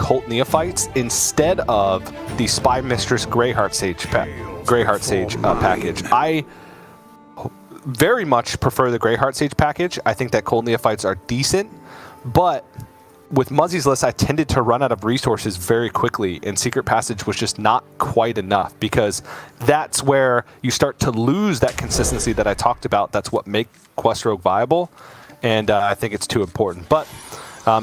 Cult Neophytes instead of the Spy Mistress Greyheart Sage package. I very much prefer the Greyheart Sage package. I think that Cult Neophytes are decent, but with Muzzy's list, I tended to run out of resources very quickly, and Secret Passage was just not quite enough, because that's where you start to lose that consistency that I talked about. That's what makes Quest Rogue viable, and I think it's too important. But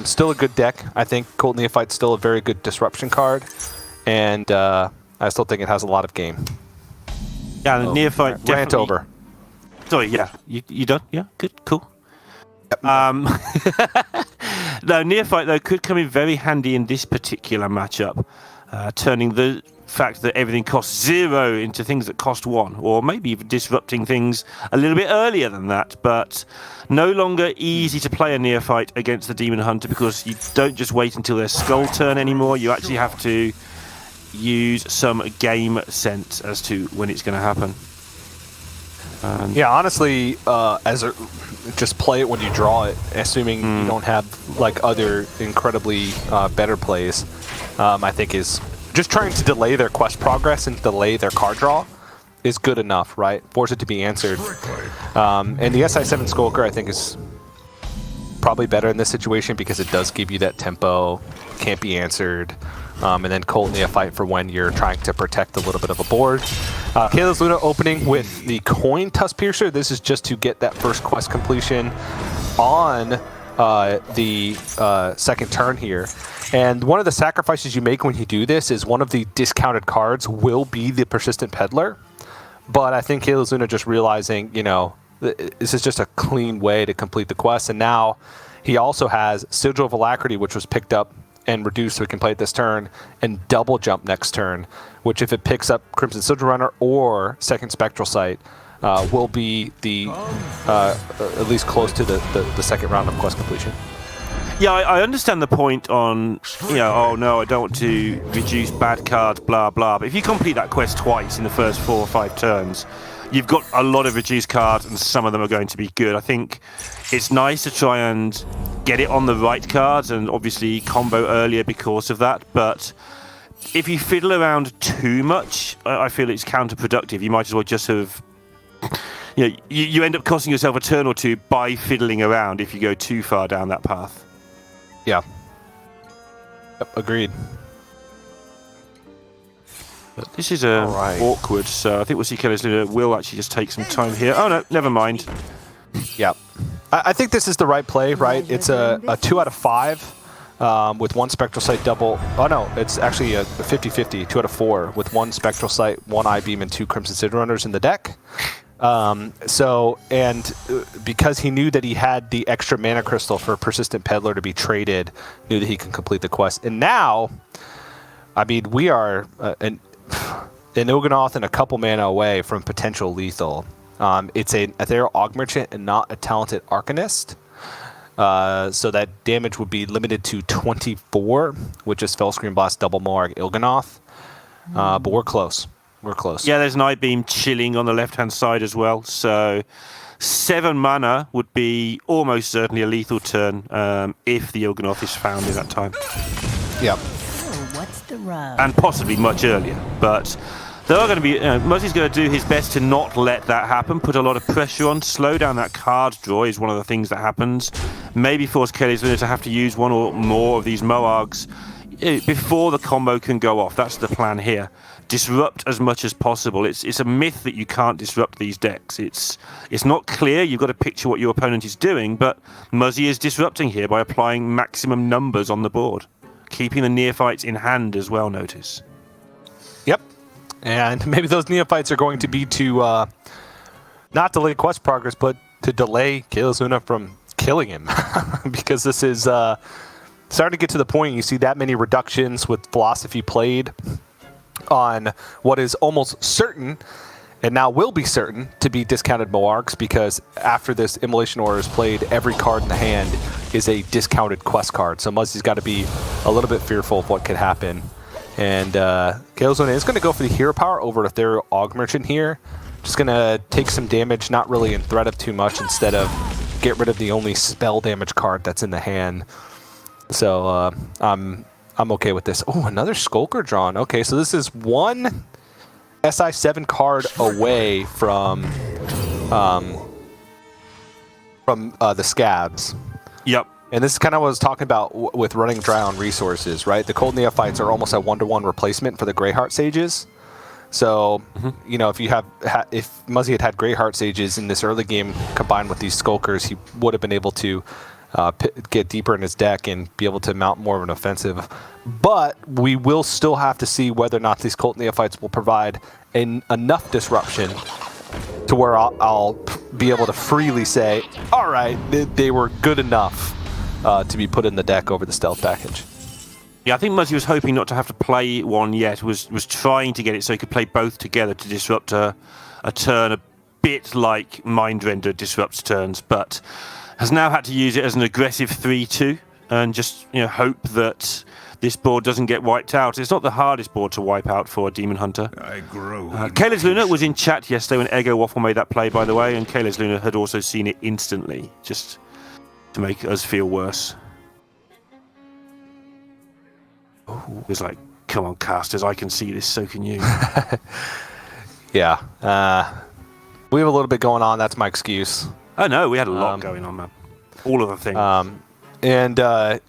still a good deck. I think Cult Neophyte's still a very good disruption card, and I still think it has a lot of game. Yeah, the Neophyte definitely... Rant over. Sorry, yeah. You done? Yeah, good, cool. No, Neophyte, though, could come in very handy in this particular matchup, turning the fact that everything costs 0 into things that cost 1, or maybe even disrupting things a little bit earlier than that, but no longer easy to play a Neophyte against the Demon Hunter, because you don't just wait until their skull turn anymore, you actually have to use some game sense as to when it's going to happen. Yeah, honestly, just play it when you draw it, assuming you don't have like other incredibly better plays. I think is just trying to delay their quest progress and delay their card draw is good enough, right? Force it to be answered. And the SI7 Skulker, I think, is probably better in this situation because it does give you that tempo, can't be answered. And then Cult Neophyte for when you're trying to protect a little bit of a board. CaelesLuna opening with the Coin Tusk Piercer. This is just to get that first quest completion on the second turn here. And one of the sacrifices you make when you do this is one of the discounted cards will be the Persistent Peddler. But I think CaelesLuna just realizing, you know, this is just a clean way to complete the quest. And now he also has Sigil of Alacrity, which was picked up and reduced so we can play it this turn, and double jump next turn, which if it picks up Crimson Sigil Runner or Second Spectral Sight, will be the at least close to the second round of quest completion. Yeah, I understand the point on, you know, oh no, I don't want to reduce bad cards, blah, blah. But if you complete that quest twice in the first 4 or 5 turns, you've got a lot of reduced cards, and some of them are going to be good. I think it's nice to try and get it on the right cards, and obviously combo earlier because of that. But if you fiddle around too much, I feel it's counterproductive. You might as well just have... You know, you end up costing yourself a turn or two by fiddling around if you go too far down that path. Yeah. Yep, agreed. But this is awkward, so I think we'll see CaelesLuna will actually just take some time here. Oh no, never mind. Yeah. I think this is the right play, right? It's a 2 out of 5 with 1 Spectral Sight double. Oh no, it's actually a 50-50, 2 out of 4 with 1 Spectral Sight, 1 I-Beam, and 2 Crimson Sigil Runners in the deck. Because he knew that he had the extra mana crystal for Persistent Peddler to be traded, knew that he can complete the quest. And now, I mean, we are an Il'gynoth and a couple mana away from potential lethal. It's an Ethereal Augmerchant and not a Talented Arcanist. So that damage would be limited to 24, which is Fellscream Blast, Double Morg, Il'gynoth. But we're close. We're close. Yeah, there's an I-Beam chilling on the left-hand side as well. So 7 mana would be almost certainly a lethal turn if the Il'gynoth is found in that time. Yep. What's the rub? And possibly much earlier. But there are going to be... Muzzy's going to do his best to not let that happen, put a lot of pressure on, slow down that card draw is one of the things that happens. Maybe force CaelesLuna to have to use one or more of these Moargs before the combo can go off. That's the plan here. Disrupt as much as possible. It's a myth that you can't disrupt these decks. It's not clear. You've got to picture what your opponent is doing, but Muzzy is disrupting here by applying maximum numbers on the board. Keeping the Neophytes in hand as well, notice. Yep. And maybe those Neophytes are going to be to not delay quest progress, but to delay CaelesLuna from killing him. Because this is starting to get to the point you see that many reductions with Philosophy played on what is almost certain, and now will be certain, to be discounted Moargs, because after this Immolation Aura is played, every card in the hand is a discounted quest card. So Muzzy's got to be a little bit fearful of what could happen. And CaelesLuna is going to go for the hero power over Ethereal Augmerchant here. Just going to take some damage, not really in threat of too much, instead of get rid of the only spell damage card that's in the hand. So I'm I'm okay with this. Oh, another Skulker drawn. Okay, so this is one SI7 card away from the Scabs. Yep. And this is kind of what I was talking about with running dry on resources, right? The Cold Neophytes are almost a 1-to-1 replacement for the Greyheart Sages. So, you know, if Muzzy had Greyheart Sages in this early game combined with these Skulkers, he would have been able to get deeper in his deck and be able to mount more of an offensive. But we will still have to see whether or not these Cult Neophytes will provide enough disruption to where I'll be able to freely say, all right, they were good enough to be put in the deck over the stealth package. Yeah, I think Muzzy was hoping not to have to play one yet, was trying to get it so he could play both together to disrupt a turn a bit like Mind Render disrupts turns, but has now had to use it as an aggressive 3-2 and just hope that this board doesn't get wiped out. It's not the hardest board to wipe out for a Demon Hunter. I grow. CaelesLuna was in chat yesterday when Ego Waffle made that play, by the way, and CaelesLuna had also seen it instantly, just to make us feel worse. It was like, come on, casters, I can see this, so can you. Yeah. We have a little bit going on. That's my excuse. Oh, no, we had a lot going on, man. All of the things. And the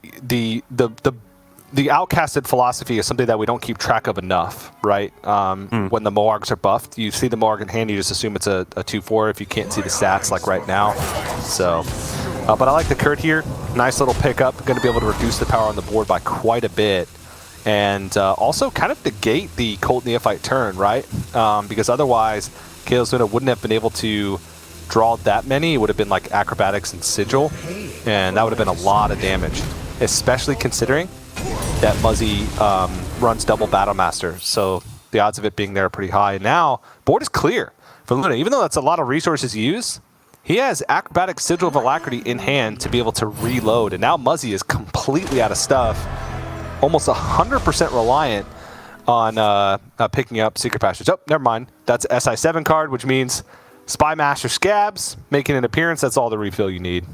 outcasted philosophy is something that we don't keep track of enough, right? When the Moargs are buffed, you see the Moarg in hand, you just assume it's a 2-4 if you can't see the stats like right now. So, but I like the Kurt here. Nice little pickup. Going to be able to reduce the power on the board by quite a bit. And also kind of negate the Cold Neophyte turn, right? Because otherwise, CaelesLuna wouldn't have been able to draw that many. It would have been like Acrobatics and Sigil, and that would have been a lot of damage, especially considering that Muzzy runs double Battlemaster, so the odds of it being there are pretty high. And now, board is clear for Luna. Even though that's a lot of resources used, he has Acrobatic Sigil of Alacrity in hand to be able to reload, and now Muzzy is completely out of stuff, almost 100% reliant on picking up Secret Passage. Oh, never mind. That's SI7 card, which means Spy Master Scabs making an appearance. That's all the refill you need.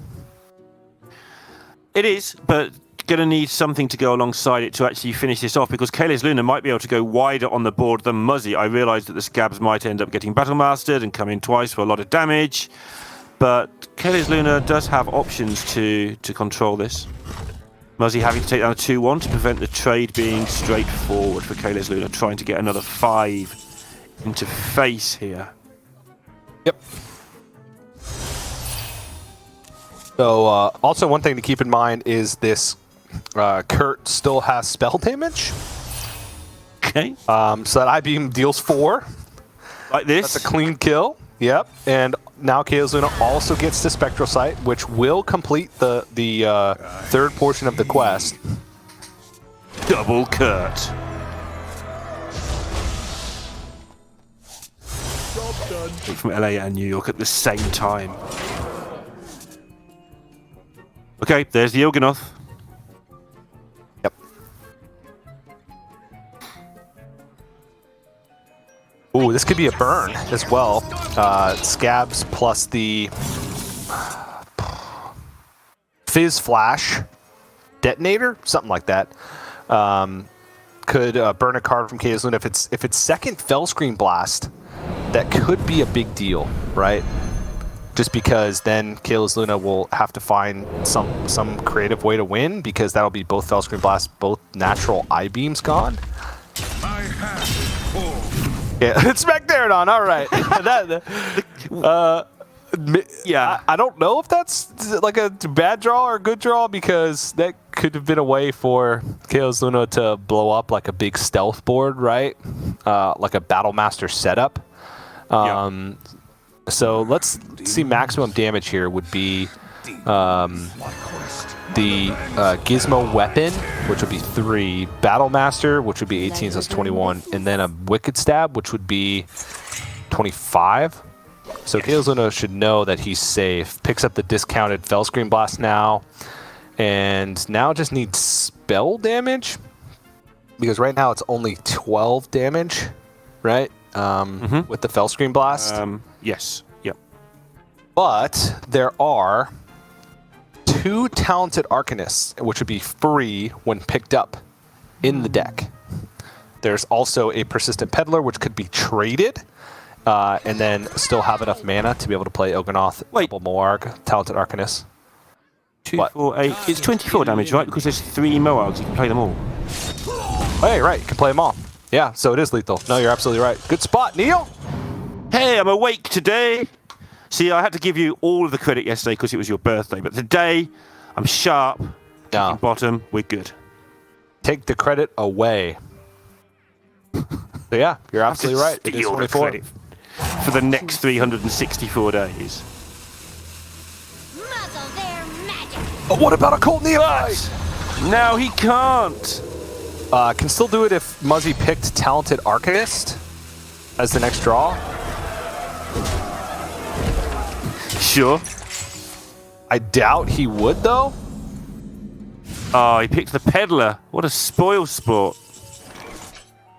It is, but going to need something to go alongside it to actually finish this off, because CaelesLuna might be able to go wider on the board than Muzzy. I realised that the Scabs might end up getting Battlemastered and come in twice for a lot of damage, but CaelesLuna does have options to control this. Muzzy having to take down a 2-1 to prevent the trade being straightforward for CaelesLuna, trying to get another 5 into face here. Yep. So, also one thing to keep in mind is this Kurt still has spell damage. Okay. So that I-Beam deals 4. Like this? That's a clean kill. Yep. And now CaelesLuna also gets the Spectral Sight, which will complete the third portion of the quest. Double Kurt. From LA and New York at the same time. Okay, there's the Il'gynoth. Yep. Ooh, this could be a burn as well. Scabs plus the Fizz Flash Detonator, something like that. Could burn a card from CaelesLuna. If it's second Fellscreen Blast, that could be a big deal, right? Just because then CaelesLuna will have to find some creative way to win, because that'll be both Fellscreen Blast, both natural I-Beams gone. Yeah, it's Spectarodon, all right. Yeah, I don't know if that's like a bad draw or a good draw, because that could have been a way for CaelesLuna to blow up like a big stealth board, right? Like a Battlemaster setup. Yeah. So let's see, maximum damage here would be the Gizmo Weapon, which would be 3, Battlemaster, which would be 18, so that's 21, and then a Wicked Stab, which would be 25. So CaelesLuna should know that he's safe. Picks up the discounted Fellscreen Blast now, and now just needs spell damage, because right now it's only 12 damage, right? With the Fellscreen Blast. Yes. Yep. But there are 2 Talented Arcanists, which would be free when picked up in the deck. There's also a Persistent Peddler, which could be traded, and then still have enough mana to be able to play Oganoth, Double Moarg, Talented Arcanist. 2, 4, 8. It's 24 damage, right? Because there's 3 Moargs. You can play them all. Hey, right. You can play them all. Yeah, so it is lethal. No, you're absolutely right. Good spot, Neil. Hey, I'm awake today. See, I had to give you all of the credit yesterday because it was your birthday. But today, I'm sharp. No. Bottom, we're good. Take the credit away. So yeah, you're absolutely right. It is 24. Credit for the next 364 days. Oh, what about a Colt Neophyte? Now he can't. Can still do it if Muzzy picked Talented Arcanist as the next draw. Sure. I doubt he would, though. Oh, he picked the Peddler. What a spoil sport.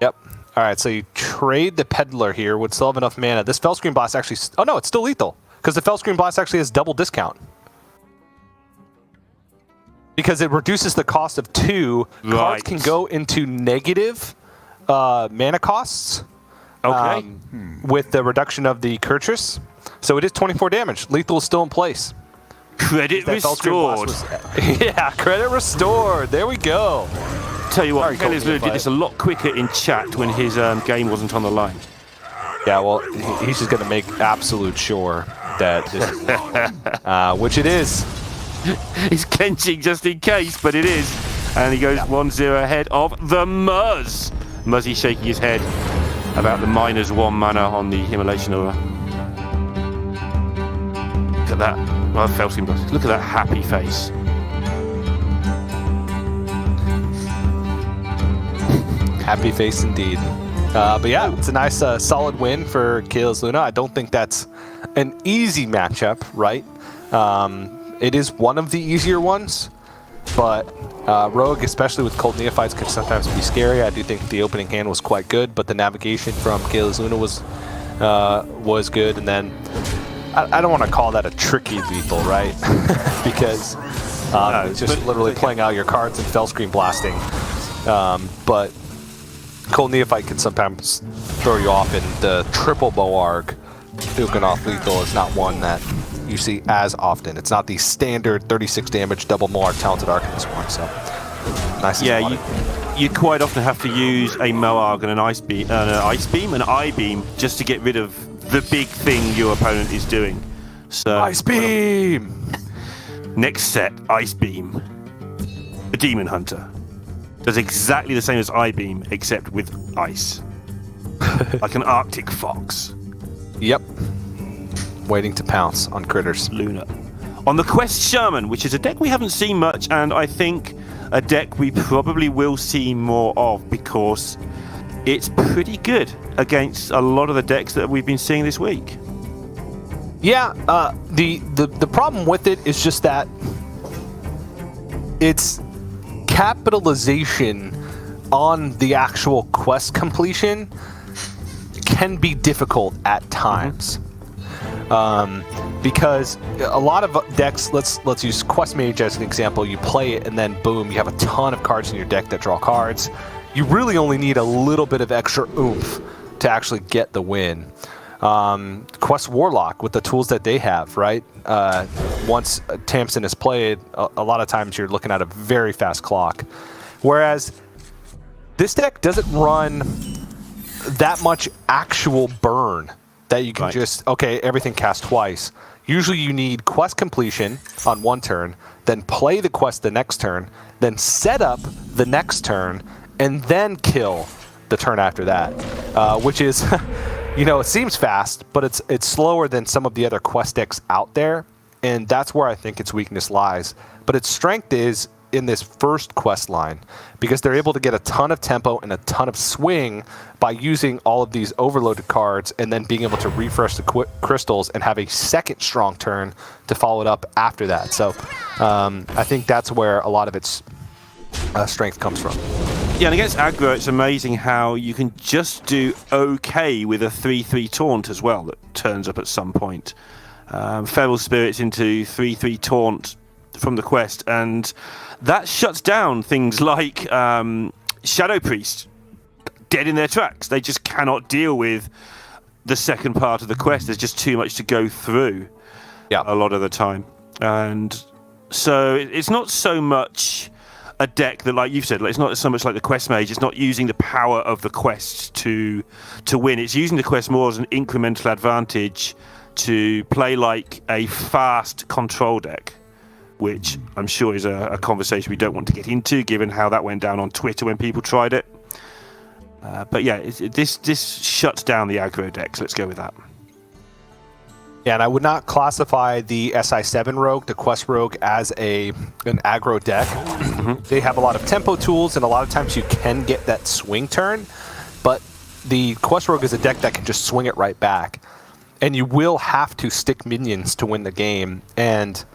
Yep. All right, so you trade the Peddler here. Would still have enough mana. This Fellscream Blast actually... Oh, no, it's still lethal. Because the Fellscream Blast actually has double discount. Because it reduces the cost of 2. Right. Cards can go into negative mana costs. Okay. With the reduction of the Kurtrus. So it is 24 damage. Lethal is still in place. Credit restored. Yeah, credit restored. There we go. Tell you what, CaelesLuna did this a lot quicker in chat when his game wasn't on the line. Yeah, well, he's just going to make absolute sure that this is, which it is. He's clenching just in case, but it is. And he goes 1-0 ahead of the Muzz. Muzzy shaking his head about the -1 mana on the Immolation Aura. Look at that. Oh, Fellscream Blast. Look at that happy face. Happy face indeed. But yeah, it's a nice solid win for CaelesLuna. I don't think that's an easy matchup, right? It is one of the easier ones, but Rogue, especially with Cold Neophytes, can sometimes be scary. I do think the opening hand was quite good, but the navigation from CaelesLuna was good. And then I don't want to call that a tricky lethal, right? Because it's just literally playing out your cards and Fellscream blasting. But Cold Neophyte can sometimes throw you off, and the triple Moarg Oganoth lethal is not one that you see as often. It's not the standard 36 damage double Moarg Talented Arcanist one, so nice. Yeah, you quite often have to use a Moarg and an an I-beam, just to get rid of the big thing your opponent is doing. So Ice Beam! Next set, Ice Beam. The Demon Hunter does exactly the same as I-beam, except with ice. Like an Arctic fox. Yep. Waiting to pounce on critters. Luna. On the Quest Shaman, which is a deck we haven't seen much, and I think a deck we probably will see more of, because it's pretty good against a lot of the decks that we've been seeing this week. Yeah, the problem with it is just that it's capitalization on the actual quest completion can be difficult at times. Because a lot of decks, let's use Quest Mage as an example. You play it and then boom, you have a ton of cards in your deck that draw cards. You really only need a little bit of extra oomph to actually get the win. Quest Warlock, with the tools that they have, right? Once Tamsin is played, a lot of times you're looking at a very fast clock. Whereas this deck doesn't run that much actual burn that you can just, okay, everything cast twice. Usually you need quest completion on one turn, then play the quest the next turn, then set up the next turn, and then kill the turn after that, which is, you know, it seems fast, but it's slower than some of the other quest decks out there, and that's where I think its weakness lies. But its strength is in this first quest line, because they're able to get a ton of tempo and a ton of swing by using all of these overloaded cards and then being able to refresh the crystals and have a second strong turn to follow it up after that. So I think that's where a lot of its strength comes from. Yeah, and against aggro, it's amazing how you can just do okay with a 3/3 taunt as well that turns up at some point. Feral Spirits into 3/3 taunt from the quest, and that shuts down things like Shadow Priest, dead in their tracks. They just cannot deal with the second part of the quest. There's just too much to go through a lot of the time. And so it's not so much a deck that, like you've said, it's not so much like the quest mage. It's not using the power of the quest to win. It's using the quest more as an incremental advantage to play like a fast control deck, which I'm sure is a conversation we don't want to get into, given how that went down on Twitter when people tried it. But yeah, this shuts down the aggro decks. Let's go with that. Yeah, and I would not classify the SI7 rogue, the quest rogue, as an aggro deck. They have a lot of tempo tools, and a lot of times you can get that swing turn, but the quest rogue is a deck that can just swing it right back. And you will have to stick minions to win the game, and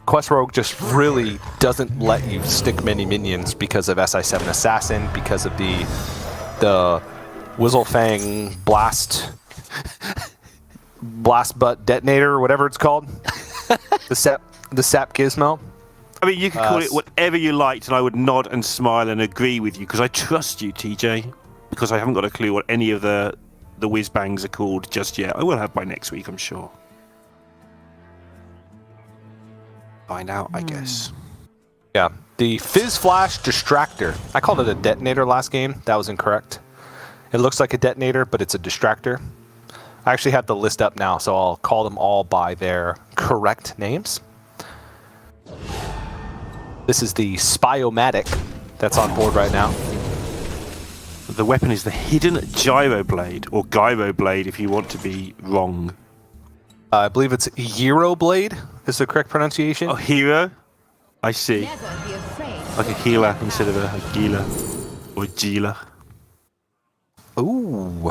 quest rogue just really doesn't let you stick many minions because of SI7 Assassin, because of the Whizzlefang Blast Butt Detonator, or whatever it's called. the sap gizmo. I mean, you could call it whatever you liked, and I would nod and smile and agree with you, because I trust you, TJ, because I haven't got a clue what any of the whiz bangs are called just yet. I will have by next week, I'm sure. Find out, I guess. Yeah, the Fizz Flash Distractor. I called it a detonator last game. That was incorrect. It looks like a detonator, but it's a distractor. I actually have the list up now, so I'll call them all by their correct names. This is the Spyomatic that's on board right now. The weapon is the Hidden Gyro Blade, or Gyro Blade if you want to be wrong. I believe it's Gyro Blade is the correct pronunciation. Oh, hero? I see. Never be afraid. Like a healer instead of a healer or a Gila. Ooh.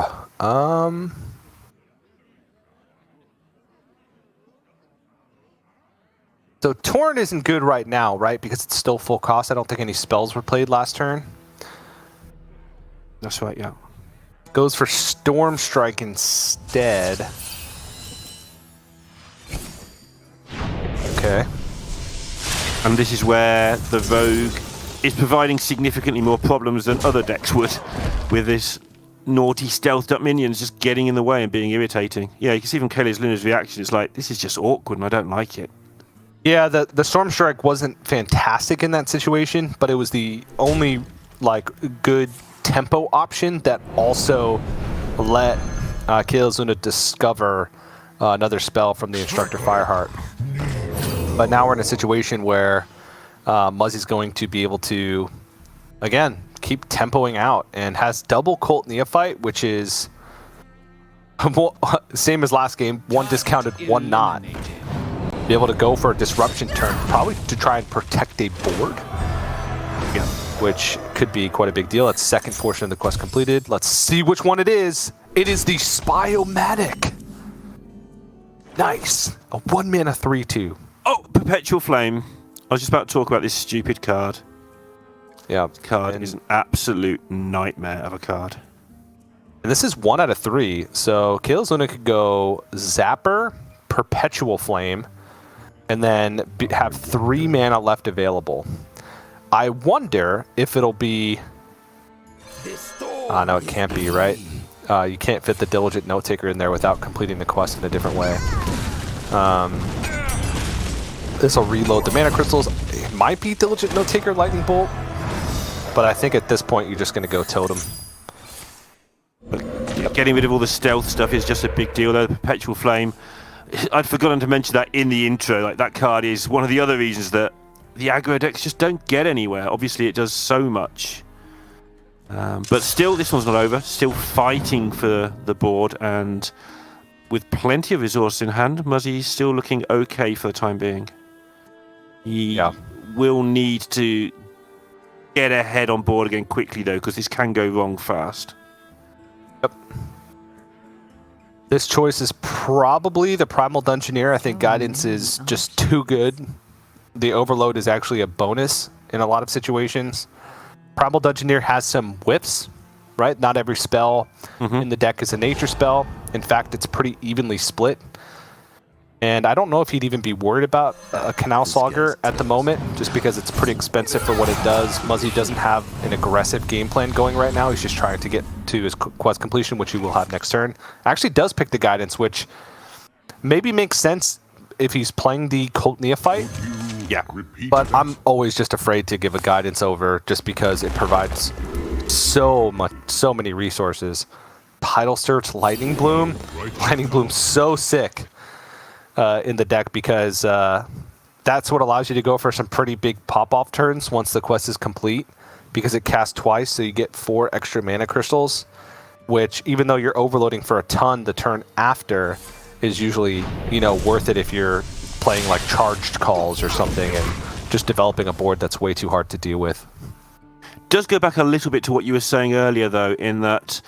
So Torrent isn't good right now, right? Because it's still full cost. I don't think any spells were played last turn. That's right, yeah. Goes for Storm Strike instead. Okay. And this is where the Rogue is providing significantly more problems than other decks would, with this naughty stealthed up minions just getting in the way and being irritating. Yeah, you can see from CaelesLuna's reaction, it's like, this is just awkward and I don't like it. Yeah, the Storm Strike wasn't fantastic in that situation, but it was the only good tempo option that also let CaelesLuna discover another spell from the Instructor Fireheart. But now we're in a situation where Muzzy's going to be able to, again, keep tempoing out, and has double Cult Neophyte, which is same as last game, one discounted, one not. Be able to go for a disruption turn, probably to try and protect a board, which could be quite a big deal. That's second portion of the quest completed. Let's see which one it is. It is the Spyomatic. Nice. A 1-mana 3/2. Oh, Perpetual Flame. I was just about to talk about this stupid card. Yeah. This card is an absolute nightmare of a card. And this is 1 out of 3. So CaelesLuna could go Zapper, Perpetual Flame, and then have 3 mana left available. I wonder if it'll be... no, it can't be, right? You can't fit the Diligent Note Taker in there without completing the quest in a different way. This will reload the mana crystals. It might be Diligent Note Taker Lightning Bolt, but I think at this point you're just going to go Totem. Getting rid of all the stealth stuff is just a big deal, though. The Perpetual Flame, I'd forgotten to mention that in the intro. Like, that card is one of the other reasons that the aggro decks just don't get anywhere. Obviously, it does so much. But still, this one's not over. Still fighting for the board, and with plenty of resource in hand, Muzzy's still looking okay for the time being. He will need to get ahead on board again quickly, though, because this can go wrong fast. Yep. This choice is probably the Primal Dungeoneer. I think Guidance is just too good. The Overload is actually a bonus in a lot of situations. Primal Dungeoneer has some whiffs, right? Not every spell in the deck is a nature spell. In fact, it's pretty evenly split. And I don't know if he'd even be worried about a Canal Slogger at the moment, just because it's pretty expensive for what it does. Muzzy doesn't have an aggressive game plan going right now. He's just trying to get to his quest completion, which he will have next turn. Actually does pick the Guidance, which maybe makes sense if he's playing the Cult Neophyte. Yeah. But I'm always just afraid to give a Guidance over, just because it provides so many resources. Tidal Search, Lightning Bloom. Lightning Bloom's so sick in the deck, because that's what allows you to go for some pretty big pop-off turns once the quest is complete, because it casts twice, so you get 4 extra mana crystals, which, even though you're overloading for a ton, the turn after is usually, you know, worth it if you're playing like charged calls or something and just developing a board that's way too hard to deal with. Does go back a little bit to what you were saying earlier, though, in that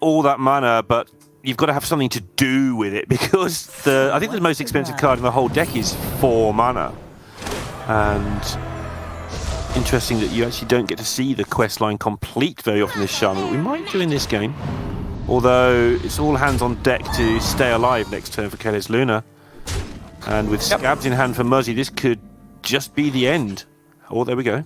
all that mana, but you've got to have something to do with it, because I think the most expensive card in the whole deck is 4 mana. And interesting that you actually don't get to see the quest line complete very often this Shaman. We might do in this game, although it's all hands on deck to stay alive next turn for CaelesLuna. And with Scabs in hand for Muzzy, this could just be the end. Oh, there we go.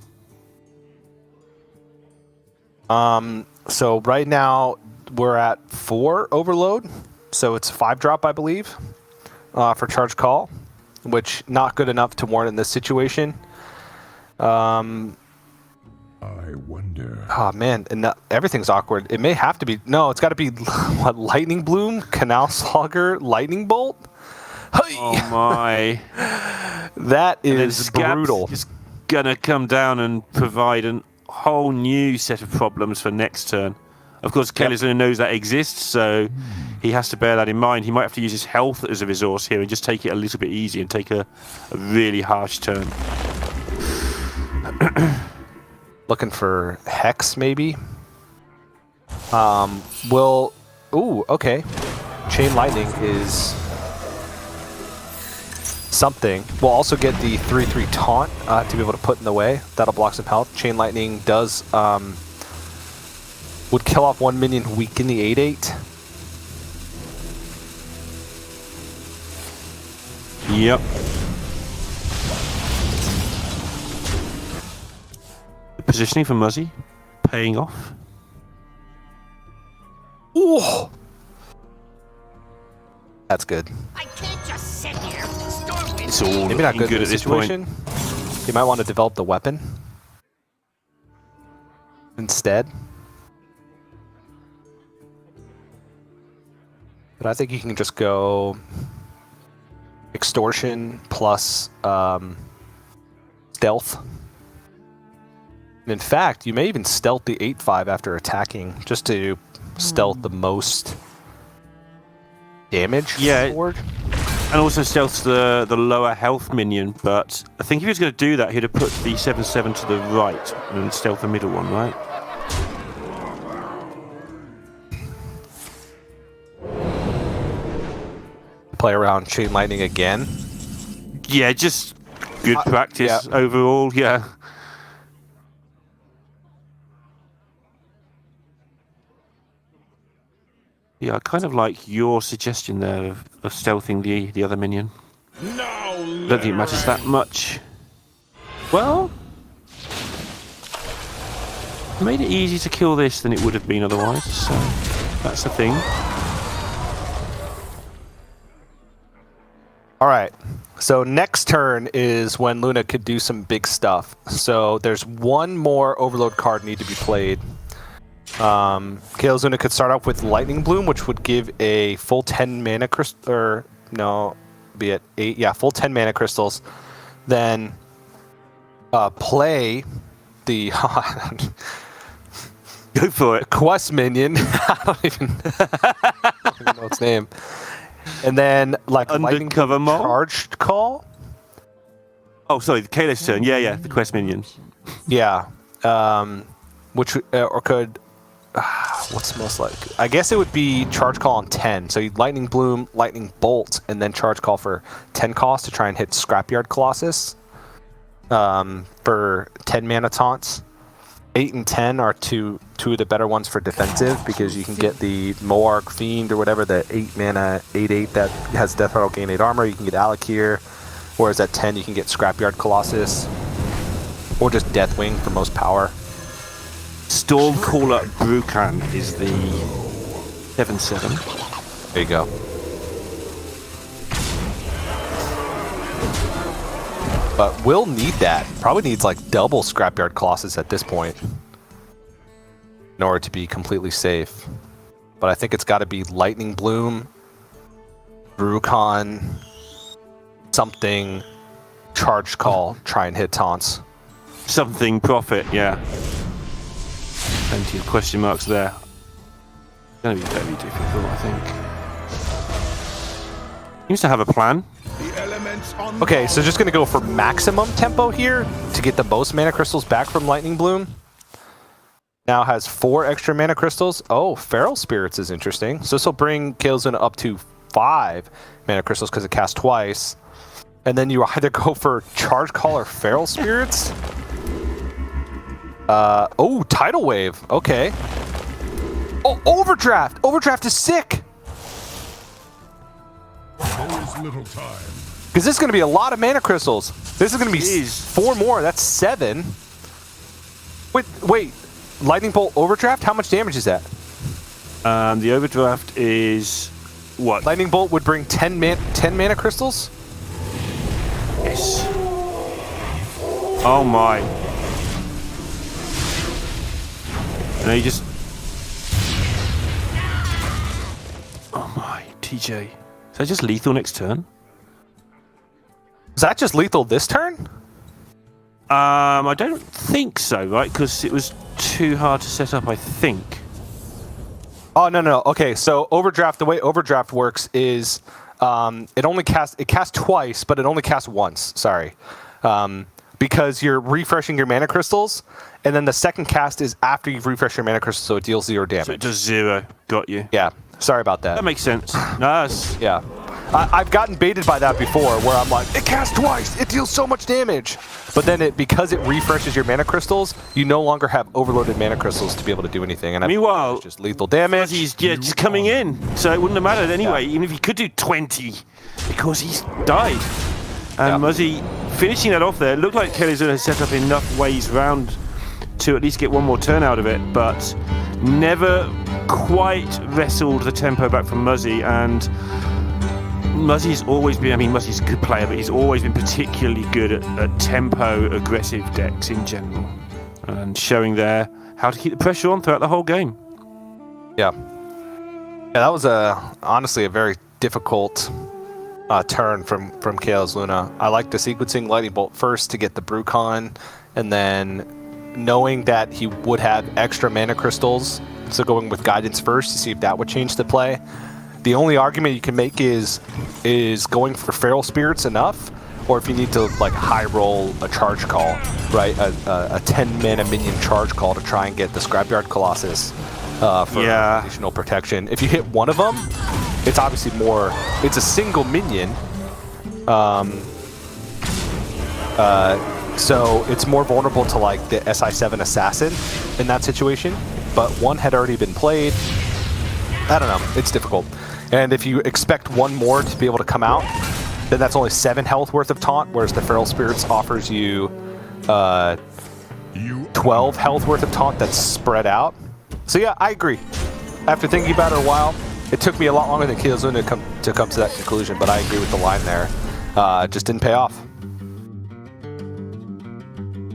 So right now we're at 4 overload, so it's 5-drop, I believe, for Charge Call, which not good enough to warrant in this situation. I wonder. Oh man, and everything's awkward. It may have to be. No, it's got to be what? Lightning Bloom, Canal Slogger, Lightning Bolt. Oh my! That is brutal. It's gonna come down and provide a whole new set of problems for next turn. Of course, CaelesLuna knows that exists, so he has to bear that in mind. He might have to use his health as a resource here and just take it a little bit easy and take a really harsh turn. Looking for Hex, maybe? Ooh, okay. Chain Lightning is something. We'll also get the 3/3 Taunt to be able to put in the way. That'll block some health. Chain Lightning does... would kill off 1 minion, weaken the 8/8. Yep. The positioning for Muzzy paying off. Ooh! That's good. I can't just sit here. It's all Maybe not good at in this this point. situation. You might want to develop the weapon instead. But I think you can just go Extortion plus Stealth. And in fact, you may even stealth the 8/5 after attacking, just to stealth the most damage. Yeah, forward. and also stealths the lower health minion. But I think if he was going to do that, he'd have put the 7/7 to the right and stealth the middle one, right? Play around Chain Lightning again. Yeah, just good practice overall. Yeah. Yeah, I kind of like your suggestion there of stealthing the other minion. Don't think it matters that much. Well, made it easier to kill this than it would have been otherwise, so that's the thing. All right, so next turn is when Luna could do some big stuff. So there's one more Overload card need to be played. CaelesLuna could start off with Lightning Bloom, which would give a full 10 mana crystal, or no, be it 8, yeah, full 10 mana crystals. Then play the Go for it. quest minion. I don't even know its name. And then like Lightning Undercover Mole? Charged Call. Oh, sorry, the Kaelis turn. Yeah, the quest minion. Yeah, which or could what's most like? I guess it would be Charge Call on 10. So you'd Lightning Bloom, Lightning Bolt, and then Charge Call for 10 cost to try and hit Scrapyard Colossus for 10 mana taunts. 8 and 10 are two of the better ones for defensive because you can get the Moarg Fiend or whatever, the 8 mana 8/8 that has Death Rattle, gain 8 armor. You can get Alakir, whereas at 10 you can get Scrapyard Colossus or just Deathwing for most power. Stormcaller Brukan is the 7/7. There you go. But we'll need that. Probably needs like double Scrapyard Colossus at this point in order to be completely safe. But I think it's got to be Lightning Bloom, Brukan, something, Charge Call, try and hit taunts. Something profit, yeah. Plenty of question marks there. Going to be very difficult, I think. Seems to have a plan. Okay, so just going to go for maximum tempo here to get the most mana crystals back from Lightning Bloom. Now has 4 extra mana crystals. Oh, Feral Spirits is interesting. So this will bring CaelesLuna up to 5 mana crystals because it casts twice. And then you either go for Charge Call or Feral Spirits. Oh, Tidal Wave. Okay. Oh, Overdraft. Overdraft is sick. Always little time. Because this is going to be a lot of mana crystals. This is going to be 4 more. That's 7. Wait. Lightning Bolt Overdraft? How much damage is that? The Overdraft is what? Lightning Bolt would bring 10 mana crystals? Yes. Oh my. And you just... Oh my, TJ. Is that just lethal next turn? Is that just lethal this turn? I don't think so, right? Because it was too hard to set up, I think. Oh, no. Okay, so Overdraft, the way Overdraft works is it casts twice, but it only casts once. Sorry. Because you're refreshing your mana crystals, and then the second cast is after you've refreshed your mana crystals, so it deals 0 damage. So it does 0. Got you. Yeah. Sorry about that. That makes sense. Nice. Yeah. I've gotten baited by that before, where I'm like, it casts twice, it deals so much damage. But then because it refreshes your mana crystals, you no longer have overloaded mana crystals to be able to do anything. And meanwhile, it's just lethal damage. He's just coming in, so it wouldn't have mattered anyway, even if he could do 20, because he's died. And Muzzy finishing that off there, it looked like CaelesLuna has set up enough ways round to at least get one more turn out of it, but never quite wrestled the tempo back from Muzzy. And Muzzy's always been, I mean, Muzzy's a good player, but he's always been particularly good at tempo aggressive decks in general, and showing there how to keep the pressure on throughout the whole game. Yeah, that was honestly a very difficult turn from CaelesLuna. I like the sequencing Lightning Bolt first to get the Brukan, and then knowing that he would have extra mana crystals, so going with Guidance first to see if that would change the play. The only argument you can make is going for Feral Spirits enough, or if you need to like high roll a Charge Call, right? A 10 mana minion Charge Call to try and get the Scrapyard Colossus for additional protection. If you hit one of them, it's obviously more. It's a single minion, so it's more vulnerable to like the SI7 Assassin in that situation. But one had already been played. I don't know. It's difficult. And if you expect one more to be able to come out, then that's only 7 health worth of taunt, whereas the Feral Spirits offers you 12 health worth of taunt that's spread out. So yeah, I agree. After thinking about it a while, it took me a lot longer than CaelesLuna to come to that conclusion, but I agree with the line there. It just didn't pay off.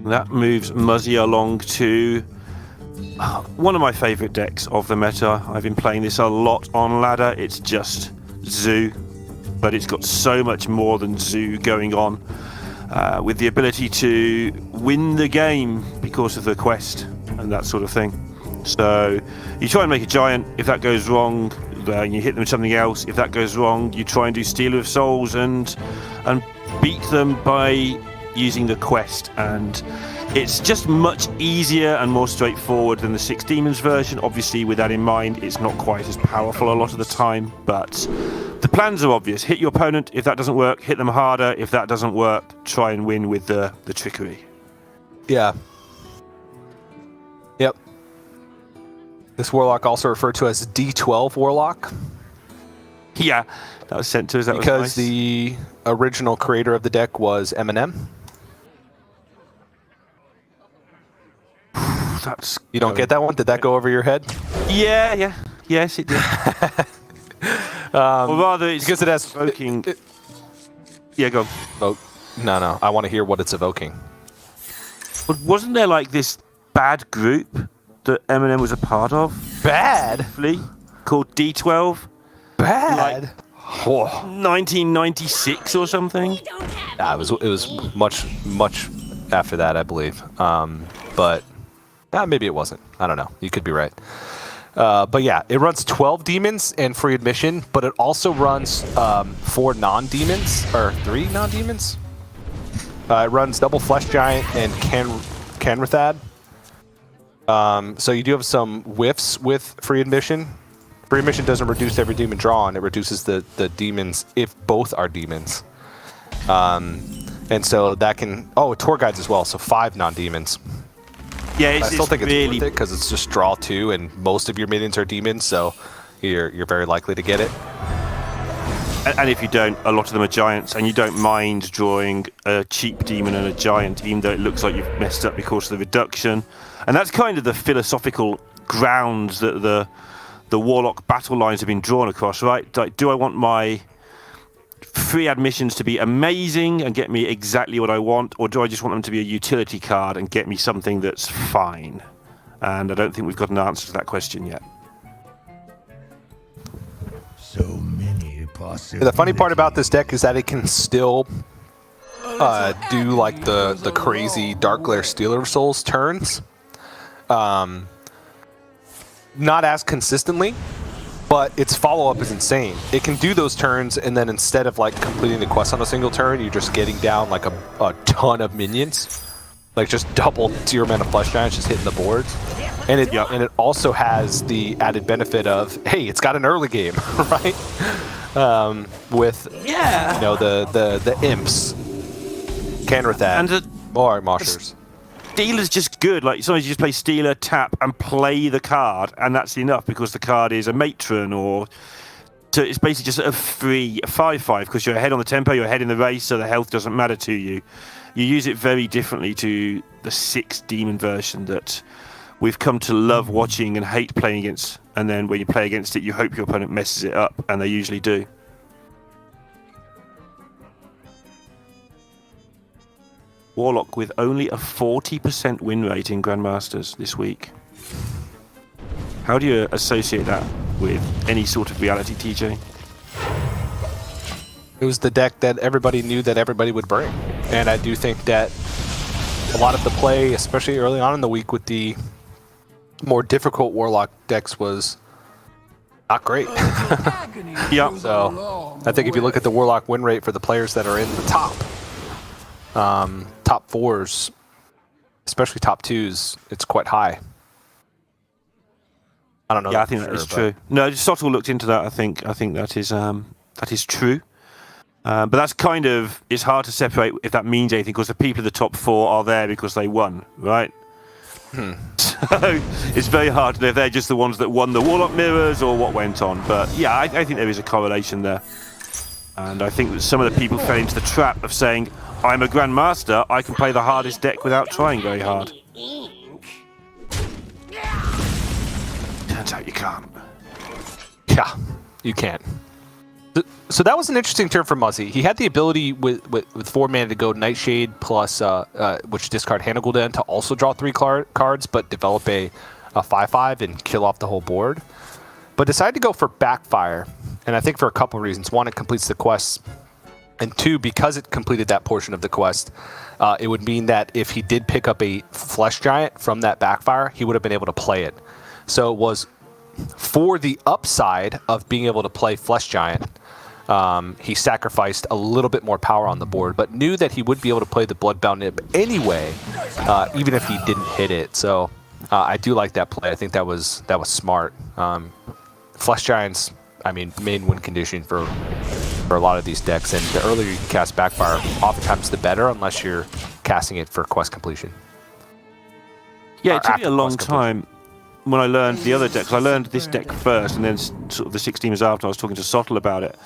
That moves Muzzy along to one of my favorite decks of the meta. I've been playing this a lot on ladder. It's just Zoo, but it's got so much more than Zoo going on, with the ability to win the game because of the quest and that sort of thing. So you try and make a giant. If that goes wrong, you hit them with something else. If that goes wrong, you try and do Stealer of Souls and beat them by using the quest. And it's just much easier and more straightforward than the Six Demons version. Obviously, with that in mind, it's not quite as powerful a lot of the time, but the plans are obvious. Hit your opponent. If that doesn't work, hit them harder. If that doesn't work, try and win with the trickery. Yeah. This warlock also referred to as D12 warlock Yeah, that was sent to us. That because was nice. the original creator of the deck was Eminem. That's You don't get that one? Did that go over your head? yeah. Yes, it did. Or rather, it's Because it has evoking. Yeah, go on. Oh, no. I want to hear what it's evoking. But wasn't there like this bad group that Eminem was a part of? Bad? Called D12? Bad? Whoa. 1996 or something? Nah, it was much after that, I believe. But maybe it wasn't. I don't know. You could be right. But yeah, it runs 12 demons and free admission, but it also runs 4 non-demons, or 3 non-demons. It runs double flesh giant and Canrathad. So you do have some whiffs with free admission. Free admission doesn't reduce every demon drawn; it reduces the demons if both are demons. And so that can tour guides as well. So 5 non-demons. Yeah, I still think it's really worth it because it's just draw 2, and most of your minions are demons, so you're very likely to get it. And if you don't, a lot of them are giants, and you don't mind drawing a cheap demon and a giant, even though it looks like you've messed up because of the reduction. And that's kind of the philosophical grounds that the warlock battle lines have been drawn across, right? Like, do I want my free admissions to be amazing and get me exactly what I want, or do I just want them to be a utility card and get me something that's fine? And I don't think we've got an answer to that question yet. So many possibilities. The funny part about this deck is that it can still do like the crazy Dark Glare Stealer of Souls turns. Not as consistently, but its follow-up is insane. It can do those turns, and then instead of like completing the quest on a single turn, you're just getting down like a ton of minions. Like just double 0 mana flesh giants just hitting the boards. And it also has the added benefit of, hey, it's got an early game, right? With the imps, Canrathad, And or Moshers. Stealer's just good. Like sometimes you just play Stealer, tap, and play the card, and that's enough because the card is a matron, or so it's basically just a free 5/5 because you're ahead on the tempo, you're ahead in the race, so the health doesn't matter to you. You use it very differently to the 6 demon version that we've come to love watching and hate playing against. And then when you play against it, you hope your opponent messes it up, and they usually do. Warlock with only a 40% win rate in Grandmasters this week. How do you associate that with any sort of reality, TJ? It was the deck that everybody knew that everybody would bring. And I do think that a lot of the play, especially early on in the week with the more difficult Warlock decks, was not great. Yeah. So I think if you look at the Warlock win rate for the players that are in the top 4s, especially top 2s, it's quite high. I don't know. Yeah, I think that is true. No, Sottle looked into that. I think that is true. But that's kind of, it's hard to separate if that means anything because the people in the top 4 are there because they won, right? So it's very hard to know if they're just the ones that won the Warlock mirrors or what went on. But yeah, I think there is a correlation there. And I think that some of the people fell into the trap of saying, I'm a Grandmaster, I can play the hardest deck without trying very hard. Turns out you can't. Yeah, you can. So that was an interesting turn for Muzzy. He had the ability with 4 mana to go Nightshade plus, which discard Hand of Gul'dan to also draw 3 cards, but develop a 5/5 and kill off the whole board. But decided to go for Backfire, and I think for a couple of reasons. One, it completes the quest, and 2, because it completed that portion of the quest, it would mean that if he did pick up a Flesh Giant from that Backfire, he would have been able to play it. So it was for the upside of being able to play Flesh Giant. He sacrificed a little bit more power on the board, but knew that he would be able to play the Bloodbound Nib anyway, even if he didn't hit it. So I do like that play. I think that was smart. Flesh Giants, I mean, main win condition for a lot of these decks, and the earlier you can cast Backfire, oftentimes the better, unless you're casting it for quest completion. Yeah, it took me a long time. when I learned the other deck, because I learned this deck first, and then sort of the 16 was after. I was talking to Sottle about it,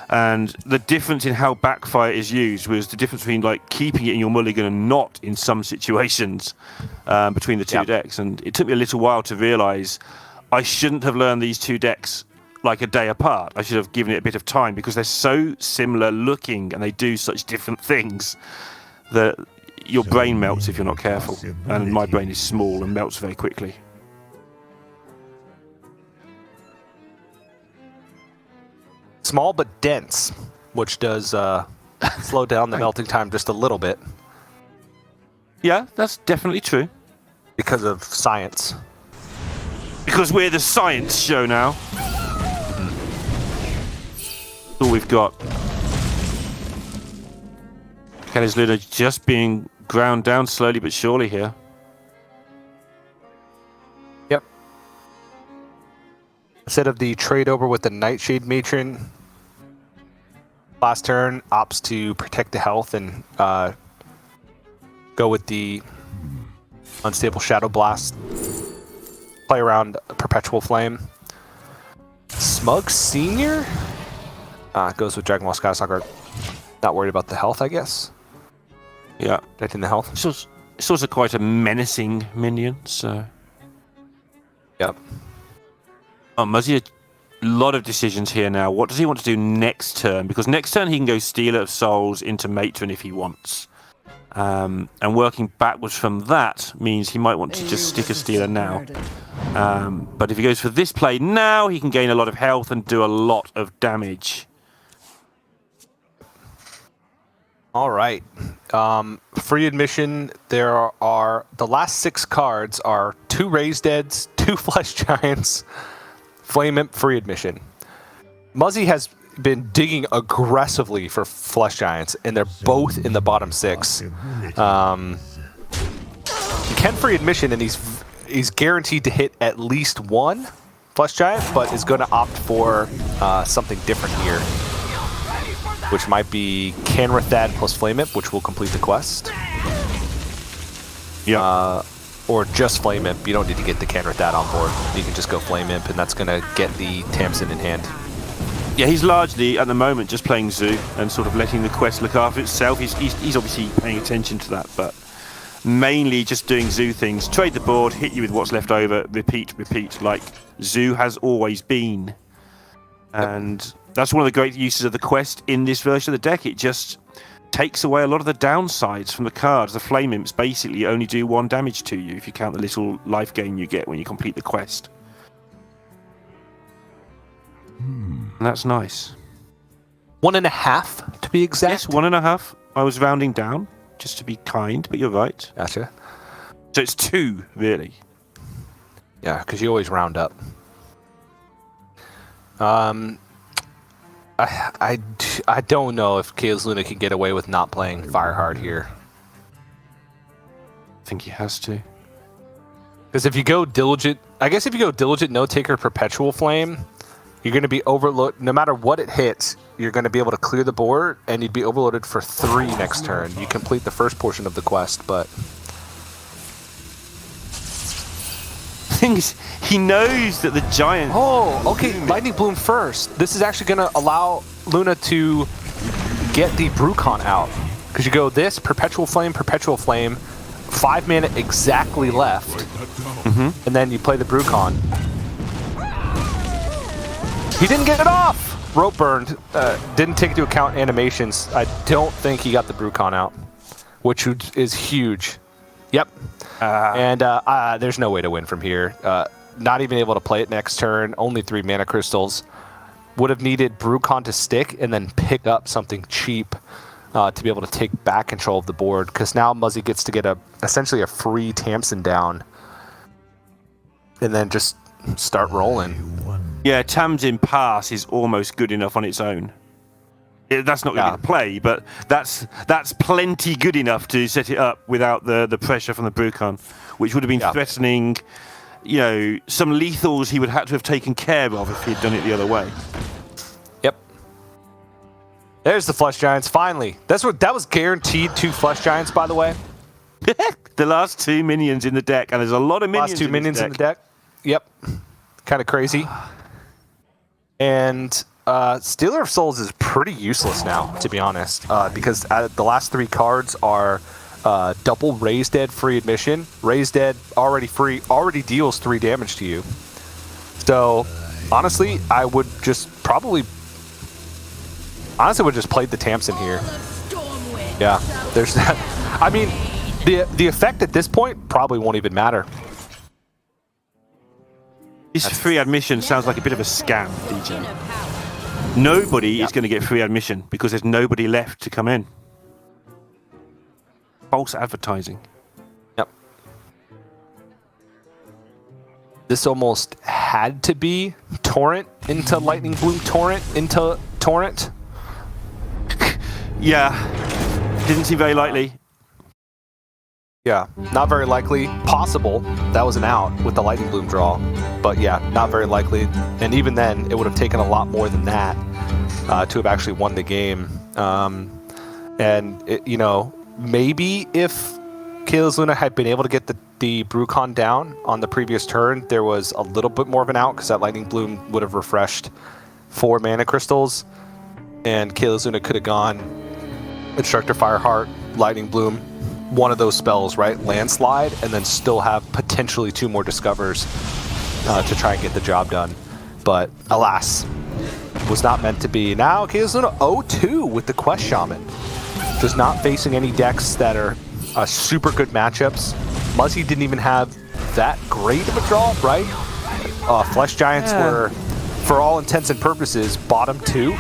and the difference in how backfire is used was the difference between like keeping it in your mulligan and not in some situations between the two decks. And it took me a little while to realise I shouldn't have learned these two decks like a day apart. I should have given it a bit of time because they're so similar looking and they do such different things that your brain melts if you're not careful. And my brain is small and melts very quickly. Small but dense, which does slow down the melting time just a little bit. Yeah, that's definitely true. Because of science. Because we're the science show now. All we've got. CaelesLuna just being ground down slowly but surely here. Yep. Instead of the trade over with the Nightshade Matron, last turn opts to protect the health and go with the Unstable Shadow Blast. Play around Perpetual Flame. Smug Senior? Goes with Dragon Ball Sky Soccer. Not worried about the health, I guess. Yeah. Protecting the health. It's also quite a menacing minion, so... Yep. Oh, Muzzy, a lot of decisions here now. What does he want to do next turn? Because next turn he can go Stealer of Souls into Matron if he wants. And working backwards from that means he might want to just stick a Stealer now. But if he goes for this play now, he can gain a lot of health and do a lot of damage. All right. Free admission, there are... The last 6 cards are 2 Raised Deads, 2 Flesh Giants, Flame Imp, free admission. Muzzy has been digging aggressively for Flesh Giants, and they're both in the bottom 6. He can free admission, and he's guaranteed to hit at least 1 Flesh Giant, but is going to opt for something different here, which might be Canrathad plus Flame Imp, which will complete the quest. Yeah. Or just Flame Imp. You don't need to get the Canrathad on board. You can just go Flame Imp, and that's going to get the Tamsin in hand. Yeah, he's largely, at the moment, just playing Zoo and sort of letting the quest look after itself. He's obviously paying attention to that, but mainly just doing Zoo things. Trade the board, hit you with what's left over, repeat, like Zoo has always been. And that's one of the great uses of the quest in this version of the deck. It just takes away a lot of the downsides from the cards. The Flame Imps basically only do 1 damage to you if you count the little life gain you get when you complete the quest. And that's nice. 1.5 to be exact? Yes, 1.5. I was rounding down, just to be kind, but you're right. Gotcha. So it's 2, really. Yeah, because you always round up. I don't know if CaelesLuna can get away with not playing Firehard here. I think he has to. Because if you go Diligent, I guess if you go Diligent, No Taker, Perpetual Flame, you're going to be overloaded. No matter what it hits, you're going to be able to clear the board, and you'd be overloaded for 3 next turn. You complete the first portion of the quest, but... thing is, he knows that the giant... Oh, okay, Lightning Bloom first. This is actually going to allow Luna to get the Brucon out. Because you go this, Perpetual Flame, 5 mana exactly left. And then you play the Brucon. He didn't get it off! Rope burned. Didn't take into account animations. I don't think he got the Brucon out, which is huge. Yep. And there's no way to win from here. Not even able to play it next turn. Only 3 mana crystals. Would have needed Brucon to stick and then pick up something cheap to be able to take back control of the board. Because now Muzzy gets to get essentially a free Tamsin down. And then just start rolling. Yeah, Tamsin Pass is almost good enough on its own. That's not going to be the play, but that's plenty good enough to set it up without the pressure from the Brucon, which would have been threatening, some lethals he would have to have taken care of if he'd done it the other way. Yep. There's the Flesh Giants, finally. That was guaranteed 2 Flesh Giants, by the way. The last 2 minions in the deck, and there's a lot of minions. Last 2 minions in the deck. Yep. Kind of crazy. And Stealer of Souls is pretty useless now, to be honest, because the last 3 cards are double Raise Dead free admission. Raise Dead already deals 3 damage to you. So honestly, I would just played the Tamsin here. Yeah, there's that. I mean, the effect at this point probably won't even matter. This free admission sounds like a bit of a scam, DJ. Nobody is going to get free admission because there's nobody left to come in. False advertising. Yep. This almost had to be Torrent into Lightning Bloom, Torrent into Torrent. Yeah. Didn't seem very likely. Yeah, not very likely. Possible. That was an out with the Lightning Bloom draw. But yeah, not very likely. And even then, it would have taken a lot more than that to have actually won the game. Maybe if CaelesLuna had been able to get the Brucon down on the previous turn, there was a little bit more of an out because that Lightning Bloom would have refreshed 4 mana crystals. And CaelesLuna could have gone Instructor Fireheart, Lightning Bloom, one of those spells, right? Landslide, and then still have potentially 2 more Discovers to try and get the job done. But alas, was not meant to be. Now CaelesLuna 0-2 with the Quest Shaman. Just not facing any decks that are super good matchups. Muzzy didn't even have that great of a draw, right? Flesh Giants were, for all intents and purposes, bottom 2.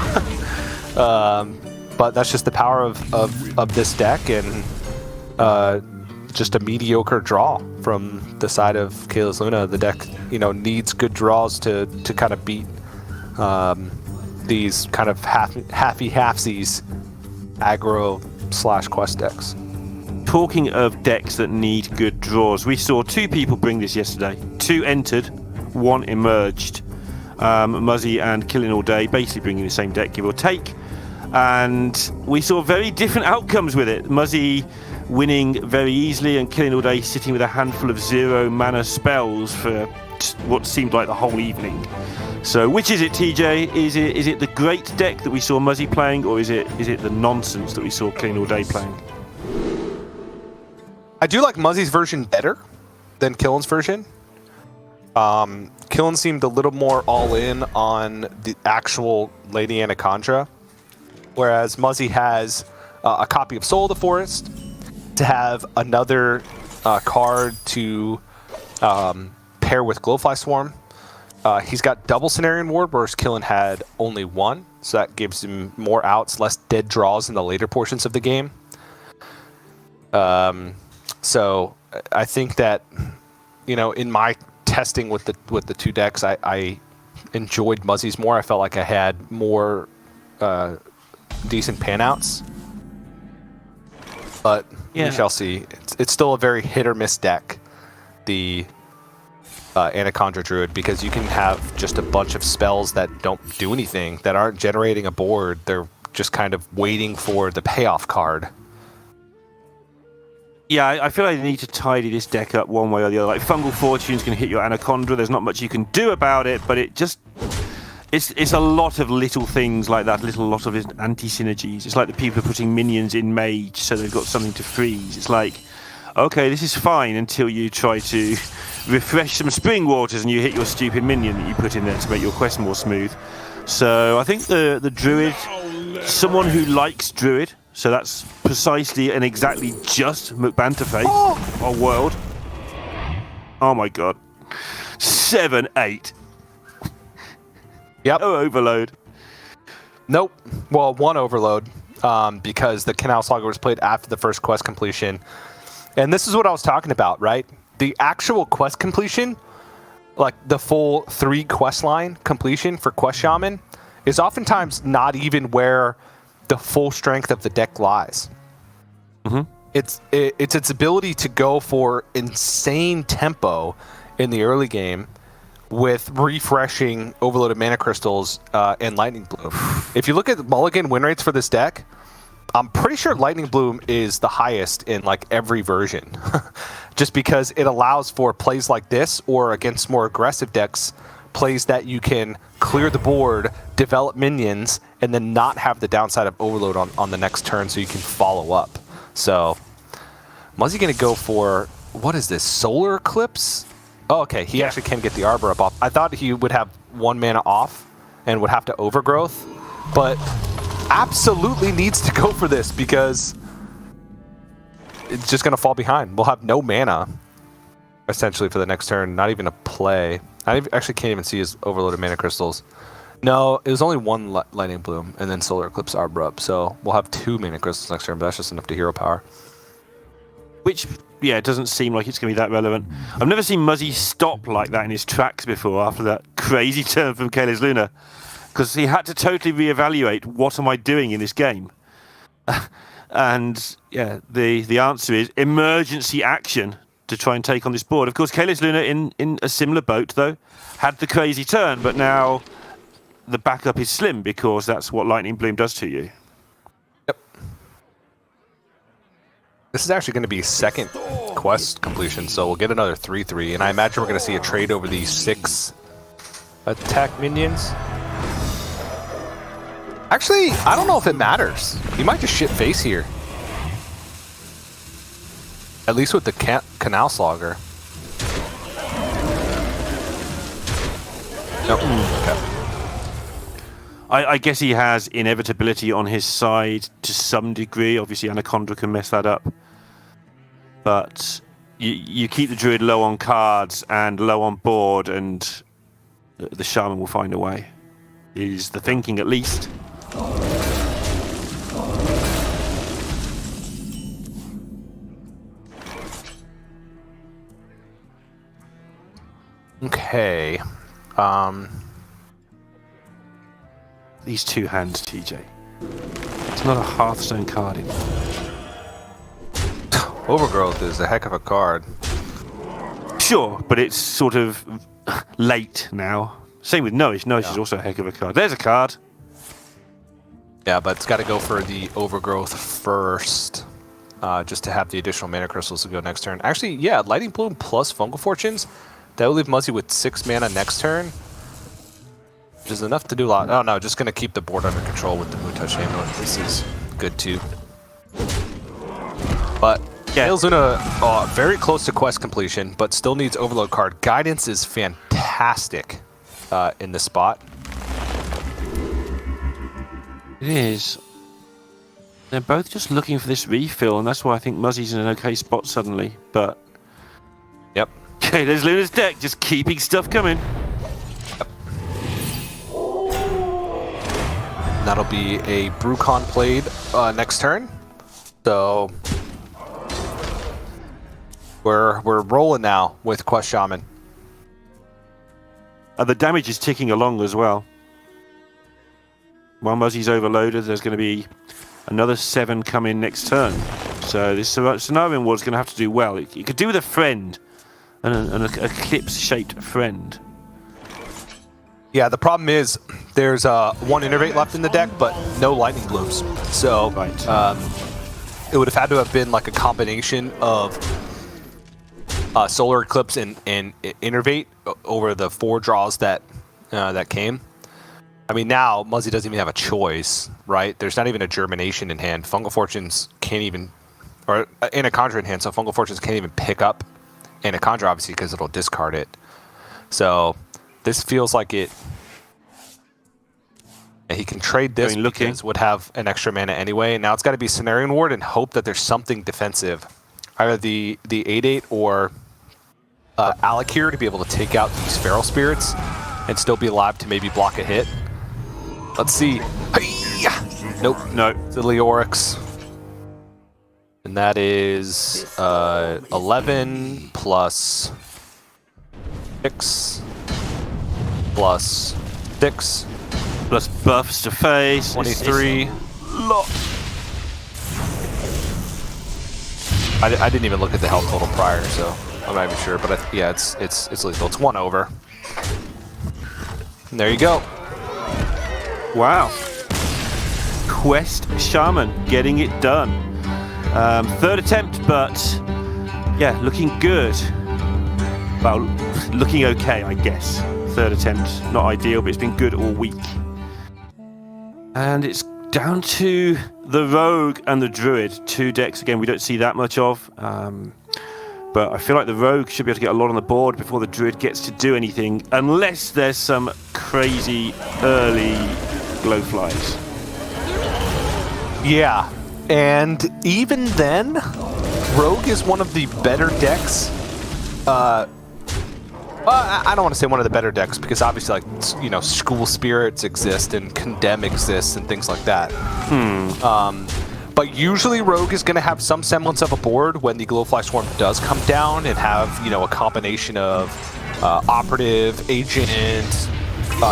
But that's just the power of this deck, and just a mediocre draw from the side of CaelesLuna. The deck, needs good draws to kind of beat these kind of halfsies aggro/quest decks. Talking of decks that need good draws, we saw 2 people bring this yesterday. 2 entered, 1 emerged. Muzzy and Killing All Day, basically bringing the same deck, give or take. And we saw very different outcomes with it. Muzzy winning very easily and Killing All Day sitting with a handful of 0 mana spells for what seemed like the whole evening. So which is it, TJ? Is it the great deck that we saw Muzzy playing, or is it the nonsense that we saw Killing All Day playing? I do like Muzzy's version better than Killen's version. Killen seemed a little more all in on the actual Lady Anacondra, whereas Muzzy has a copy of Soul of the Forest, to have another card to pair with Glowfly Swarm. He's got double Cenarian Ward, whereas Killen had only 1, so that gives him more outs, less dead draws in the later portions of the game. So I think that, in my testing with the 2 decks, I enjoyed Muzzy's more. I felt like I had more decent panouts. But we shall see. It's still a very hit or miss deck, the Anacondra Druid, because you can have just a bunch of spells that don't do anything, that aren't generating a board. They're just kind of waiting for the payoff card. Yeah, I feel like they need to tidy this deck up one way or the other. Like, Fungal Fortune's going to hit your Anacondra. There's not much you can do about it, but it just... It's a lot of little things like that, a lot of anti-synergies. It's like the people are putting minions in Mage so they've got something to freeze. It's like, okay, this is fine until you try to refresh some spring waters and you hit your stupid minion that you put in there to make your quest more smooth. So I think the Druid, someone who likes Druid, so that's precisely and exactly just McBanterface, our world. Oh my god. 7-8. Yep. No overload. Nope. Well, 1 overload, because the Canal Saga was played after the first quest completion. And this is what I was talking about, right? The actual quest completion, like the full 3 quest line completion for Quest Shaman, is oftentimes not even where the full strength of the deck lies. Mm-hmm. It's its ability to go for insane tempo in the early game with refreshing overloaded mana crystals and Lightning Bloom. If you look at the mulligan win rates for this deck, I'm pretty sure Lightning Bloom is the highest in like every version. Just because it allows for plays like this, or against more aggressive decks, plays that you can clear the board, develop minions, and then not have the downside of overload on the next turn, so you can follow up. So, Muzzy gonna go for, what is this, Solar Eclipse? Oh, okay, he actually can get the Arbor up off. I thought he would have 1 mana off and would have to Overgrowth, but absolutely needs to go for this because it's just gonna fall behind. We'll have no mana, essentially, for the next turn, not even a play. I actually can't even see his overloaded mana crystals. No, it was only 1 Lightning Bloom and then Solar Eclipse Arbor up, so we'll have 2 mana crystals next turn, but that's just enough to hero power. Which, yeah, it doesn't seem like it's going to be that relevant. I've never seen Muzzy stop like that in his tracks before after that crazy turn from CaelesLuna, because he had to totally reevaluate, what am I doing in this game? And, yeah, the answer is emergency action to try and take on this board. Of course, CaelesLuna in a similar boat, though, had the crazy turn, but now the backup is slim because that's what Lightning Bloom does to you. Yep. This is actually going to be second quest completion, so we'll get another 3/3, and I imagine we're going to see a trade over these 6 attack minions. Actually, I don't know if it matters. He might just shit face here. At least with the Canal Slogger. Nope. Okay. I guess he has inevitability on his side to some degree. Obviously, Anacondra can mess that up. But you keep the druid low on cards and low on board, and the shaman will find a way. Is the thinking, at least. Okay. These 2 hands, TJ. It's not a Hearthstone card in there. Overgrowth is a heck of a card. Sure, but it's sort of late now. Same with Nourish. Nourish is also a heck of a card. There's a card. Yeah, but it's got to go for the Overgrowth first, just to have the additional mana crystals to go next turn. Actually, yeah, Lightning Bloom plus Fungal Fortunes. That will leave Muzzy with 6 mana next turn, which is enough to do a lot. Oh no, just going to keep the board under control with the Muta Shaman. This is good too. But yeah, CaelesLuna, very close to quest completion, but still needs Overload card. Guidance is fantastic in this spot. it is. They're both just looking for this refill, and that's why I think Muzzy's in an okay spot suddenly. But Yep. okay, there's Luna's deck, just keeping stuff coming. That'll be a Brucon played next turn. So we're rolling now with Quest Shaman. The damage is ticking along as well. While Muzzy's overloaded, there's going to be another 7 come in next turn. So this scenario ward's going to have to do well. You could do with a friend, an eclipse-shaped friend. Yeah, the problem is there's 1 Innervate left in the deck, but no Lightning Blooms. So Right. It would have had to have been like a combination of Solar Eclipse and Innervate over the 4 draws that came. I mean, now Muzzy doesn't even have a choice, right? There's not even a Germination in hand. Fungal Fortunes can't even, or Anacondra in hand, so Fungal Fortunes can't even pick up Anacondra, obviously, because it'll discard it. So this feels like it. And he can trade this because would have an extra mana anyway. And now it's got to be Cenarian Ward and hope that there's something defensive. Either the 8/8 or Alakir to be able to take out these Feral Spirits and still be alive to maybe block a hit. Let's see. Hey-ya! Nope. No. It's the Leorix. And that is 11 plus 6 plus 6 Plus buffs to face. 23. Lot. I didn't even look at the health total prior, so I'm not even sure. But yeah, it's lethal. It's 1 over. And there you go. Wow. Quest Shaman getting it done. Third attempt, but yeah, looking good. Well, looking okay, I guess. Third attempt, not ideal, but it's been good all week. And it's down to the Rogue and the Druid. Two decks, again, we don't see that much of. But I feel like the Rogue should be able to get a lot on the board before the Druid gets to do anything, unless there's some crazy early glowflies. Yeah, and even then, Rogue is one of the better decks. I don't want to say one of the better decks because obviously, like, you know, School Spirits exist and Condemn exists and things like that. But usually Rogue is going to have some semblance of a board when the Glowfly Swarm does come down and have, you know, a combination of Operative, Agent,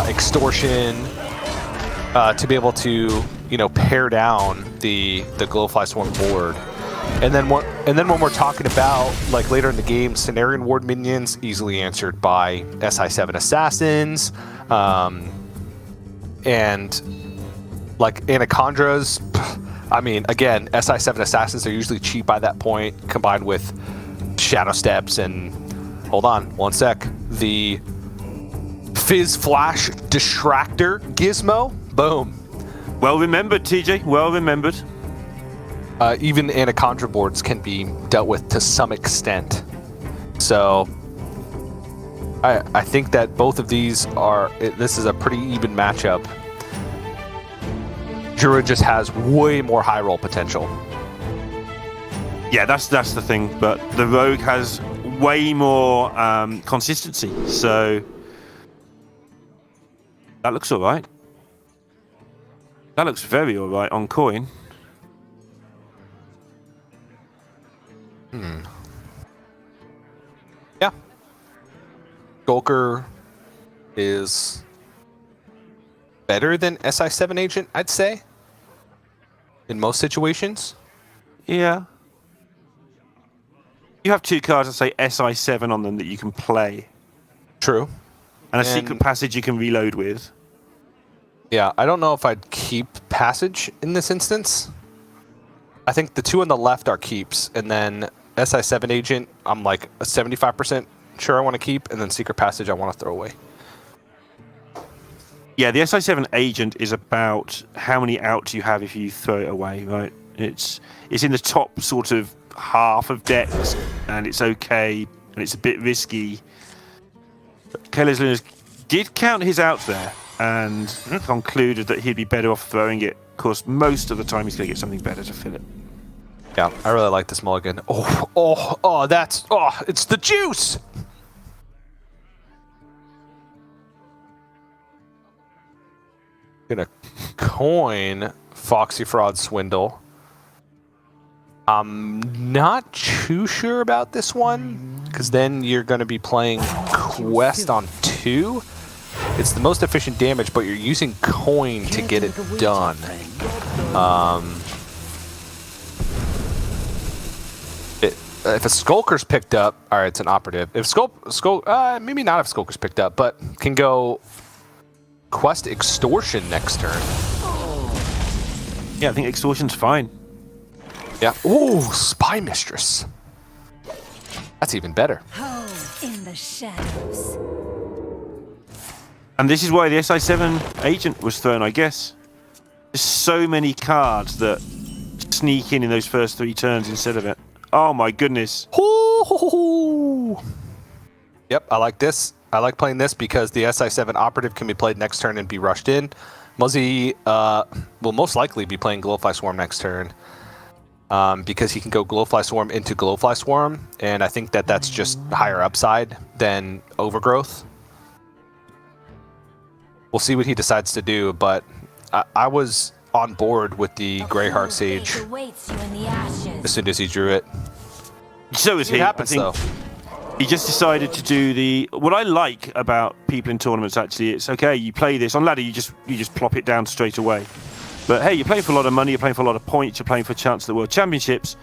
Extortion to be able to, you know, pare down the Glowfly Swarm board. And then when we're talking about, like, later in the game, Cenarian Ward minions, easily answered by SI7 Assassins, and like Anacondras. I mean, again, SI7 Assassins are usually cheap by that point, combined with Shadow Steps and, hold on, one sec, the Fizz Flash Distractor Gizmo. Boom. Well remembered, TJ, well remembered. Even Anacondra boards can be dealt with to some extent. So I think that both of these this is a pretty even matchup. Druid just has way more high roll potential. Yeah, that's the thing. But the Rogue has way more consistency. So that looks all right. That looks very all right on coin. Yeah. Skulker is better than SI7 Agent, I'd say. In most situations. Yeah. You have two cards that say SI7 on them that you can play. True. And a secret passage you can reload with. Yeah, I don't know if I'd keep Passage in this instance. I think the two on the left are keeps, and then SI7 Agent, I'm like 75% sure I want to keep, and then Secret Passage I want to throw away. Yeah, the SI7 Agent is about how many outs you have if you throw it away, right? It's in the top sort of half of decks, and it's okay, and it's a bit risky. CaelesLuna did count his outs there, and concluded that he'd be better off throwing it. Of course, most of the time he's going to get something better to fill it. Yeah, I really like this mulligan. It's the juice! Gonna coin Foxy Fraud Swindle. I'm not too sure about this one, because then you're going to be playing Quest on 2. It's the most efficient damage, but you're using coin to get it done. If a Skulker's picked up, all right, it's an operative. If maybe not if Skulker's picked up, but can go Quest Extortion next turn. Yeah, I think Extortion's fine. Yeah. Ooh, Spy Mistress. That's even better. In the shadows. And this is why the SI7 Agent was thrown, I guess. There's so many cards that sneak in those first 3 turns instead of it. Oh my goodness. Yep, I like this. I like playing this because the SI7 Operative can be played next turn and be rushed in. Muzzy will most likely be playing Glowfly Swarm next turn because he can go Glowfly Swarm into Glowfly Swarm, and I think that that's just higher upside than Overgrowth. We'll see what he decides to do, but I was on board with the Greyheart Sage as soon as he drew it. So is he. It happens, though. He just decided to do what I like about people in tournaments, actually, it's okay, you play this on ladder, you just plop it down straight away. But hey, you're playing for a lot of money, you're playing for a lot of points, you're playing for a chance at the World Championships.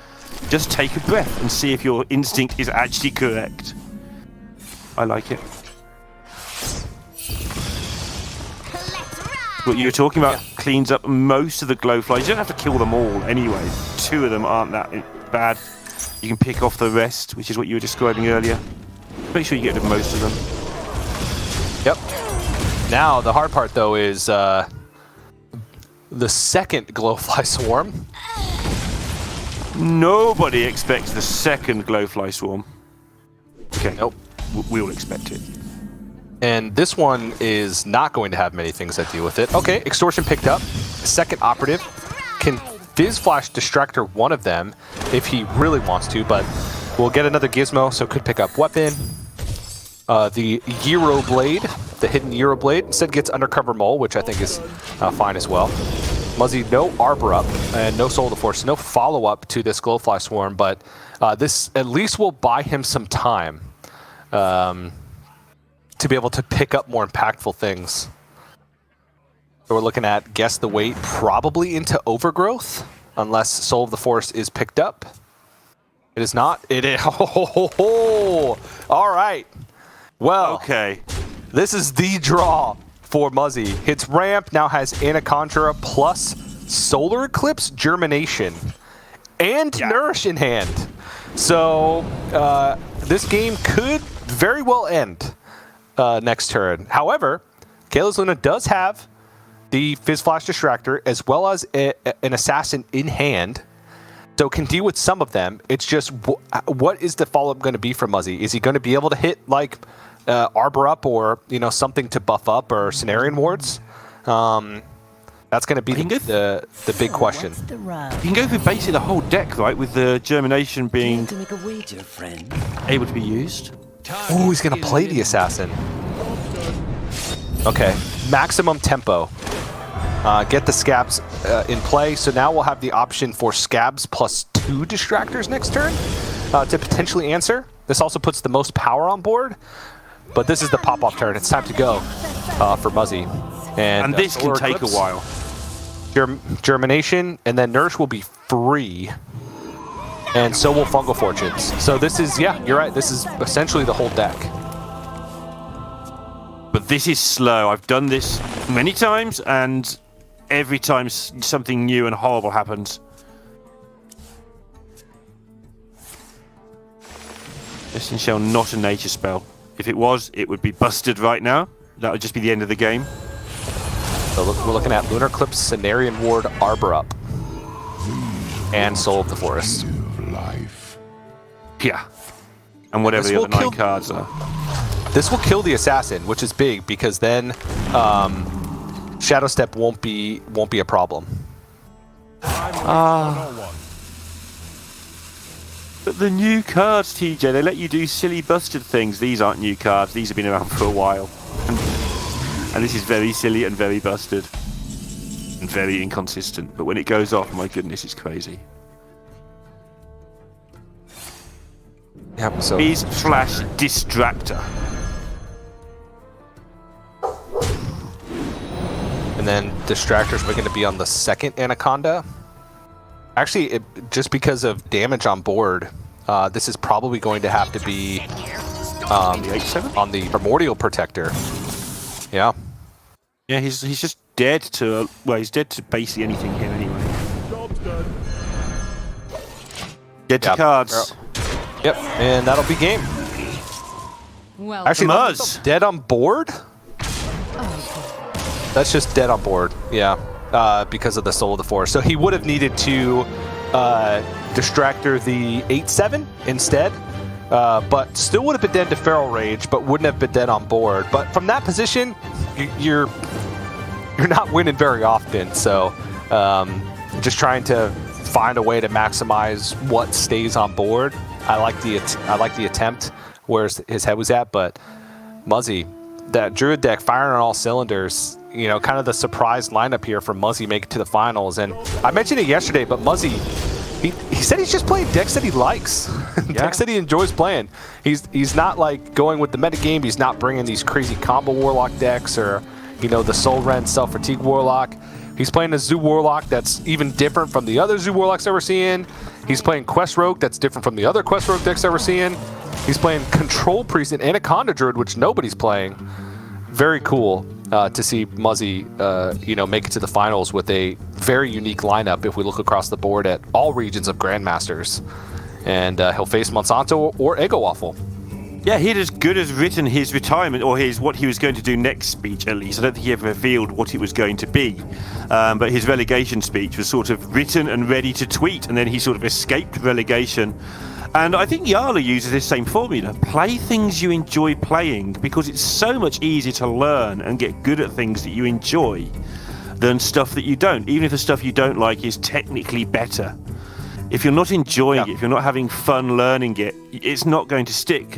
Just take a breath and see if your instinct is actually correct. I like it. What you were talking about cleans up most of the glowflies. You don't have to kill them all anyway. 2 of them aren't that bad. You can pick off the rest, which is what you were describing earlier. Make sure you get rid of most of them. Yep. Now, the hard part, though, is the second glowfly swarm. Nobody expects the second glowfly swarm. Okay. Nope. We'll expect it. And this one is not going to have many things that deal with it. Okay, Extortion picked up. Second operative can Fizz Flash Distractor one of them if he really wants to, but we'll get another Gizmo, so could pick up Weapon. The Gyro Blade, the hidden Gyro Blade, instead gets Undercover Mole, which I think is fine as well. Muzzy, no Arbor Up and no Soul of the Force, no follow-up to this Glowfly Swarm, but this at least will buy him some time. To be able to pick up more impactful things. So we're looking at guess the weight probably into Overgrowth, unless Soul of the Forest is picked up. It is not. It is. All right. Well, okay. This is the draw for Muzzy. Hits ramp, now has Anacondra plus Solar Eclipse Germination and Nourish in hand. So this game could very well end next turn. However, CaelesLuna does have the Fizz Flash Distractor as well as an Assassin in hand, so can deal with some of them. It's just what is the follow-up going to be for Muzzy? Is he going to be able to hit like Arbor Up or something to buff up or Cenarian Wards? That's going to be the big question. What's the rub? You can go through basically the whole deck, right, with the Germination being To make a wager, friend. able to be used. Oh, he's going to play the Assassin. Okay, maximum tempo. Get the Scabs in play, so now we'll have the option for Scabs plus 2 Distractors next turn to potentially answer. This also puts the most power on board, but this is the pop-off turn. It's time to go for Muzzy. And this can take a while. Germination, and then Nourish will be free. And so will Fungal Fortunes. So this is, yeah, you're right. This is essentially the whole deck. But this is slow. I've done this many times, and every time something new and horrible happens. Destiny Shell, not a nature spell. If it was, it would be busted right now. That would just be the end of the game. So we're looking at Lunar Eclipse, Cenarian Ward, Arbor Up, and Soul of the Forest. Yeah. And whatever the other 9 cards are. This will kill the Assassin, which is big because then Shadow Step won't be a problem. But the new cards, TJ, they let you do silly busted things. These aren't new cards. These have been around for a while. And this is very silly and very busted. And very inconsistent. But when it goes off, my goodness, it's crazy. Yep, so Fizz Flash Distractor. and then Distractors are going to be on the second Anaconda. Actually, just because of damage on board, this is probably going to have to be on the Primordial Protector. Yeah. Yeah, he's just dead to he's dead to basically anything here anyway. Dead to cards. Yep, and that'll be game. Well, Actually, Muzz. dead on board? That's just dead on board, yeah, because of the Soul of the Forest. So he would have needed to Distractor the 8/7 instead, but still would have been dead to Feral Rage, but wouldn't have been dead on board. But from that position, you're not winning very often, so just trying to find a way to maximize what stays on board. I like the attempt where his head was at, but Muzzy, that Druid deck firing on all cylinders, kind of the surprise lineup here for Muzzy make it to the finals. And I mentioned it yesterday, but Muzzy, he said he's just playing decks that he likes, decks that he enjoys playing. He's not like going with the metagame. He's not bringing these crazy combo Warlock decks or the Soul Rend Self-Fatigue Warlock. He's playing a Zoo Warlock that's even different from the other Zoo Warlocks that we're seeing. He's playing Quest Rogue that's different from the other Quest Rogue decks that we're seeing. He's playing Control Priest and Anaconda Druid, which nobody's playing. Very cool. to see Muzzy, make it to the finals with a very unique lineup. If we look across the board at all regions of Grandmasters, and he'll face Monsanto or Eggo Waffle. Yeah, he'd as good as written his retirement or his what he was going to do next speech. At least I don't think he ever revealed what it was going to be. But his relegation speech was sort of written and ready to tweet, and then he sort of escaped relegation. And I think Yala uses this same formula. Play things you enjoy playing, because it's so much easier to learn and get good at things that you enjoy than stuff that you don't, even if the stuff you don't like is technically better. If you're not enjoying it, if you're not having fun learning it, it's not going to stick.